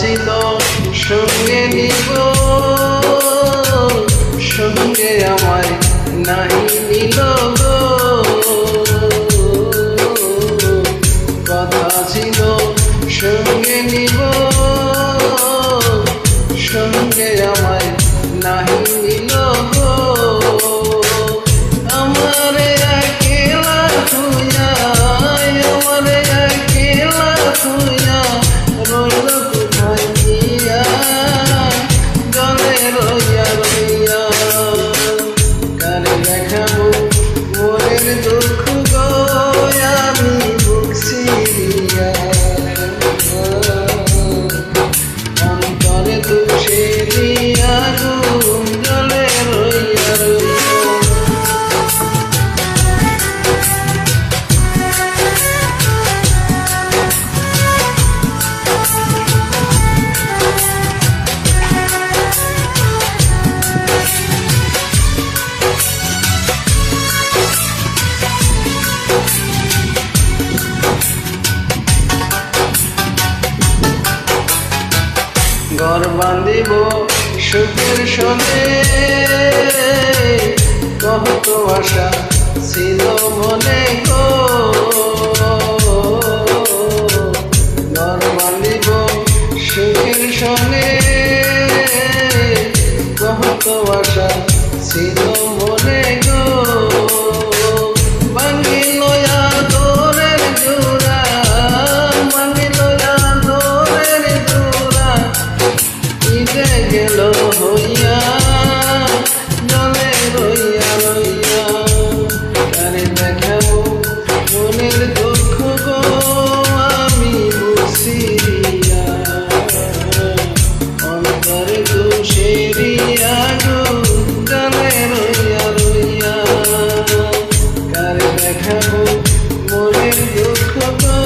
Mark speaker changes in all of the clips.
Speaker 1: ছিল সঙ্গে নিব, সঙ্গে আমায় নাই নিল গো। কথা ছিল সঙ্গে নিব, সঙ্গে আমায় নাই নিল গো। আমারে একলা থুইয়া, আমারে একলা থুইয়া রইল কোথায় গিয়া, জলে রইয়া রইয়া। কারে দেখাবো মনের দুঃখ গো আমি বুক সিরিয়া, অন্তরে তুষের আগুন জলে রইয়া রইয়া। ঘর বাঁধিব সুখের সনে, কত আশা ছিল মনে গো। ঘর বাঁধিব সুখের সনে, কত আশা ছিল মনে গো। ভাঙিল আদরের জোড়া, ভাঙিল আদরের জোড়া, ইতে গেল হইয়া জলে রইয়া রইয়া। তারে দেখাবো মনের দুঃখ গো আমি বুক সিরিয়া, অন্তরে তুষেরি আগুন জলে রইয়া রইয়া। তারে দেখাবো মনের দুঃখ গো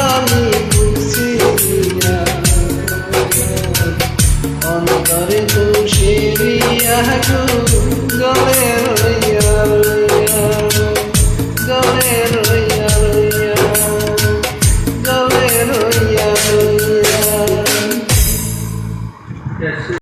Speaker 1: আমি বুক সিরিয়া, অন্তরে তুষেরি আগুন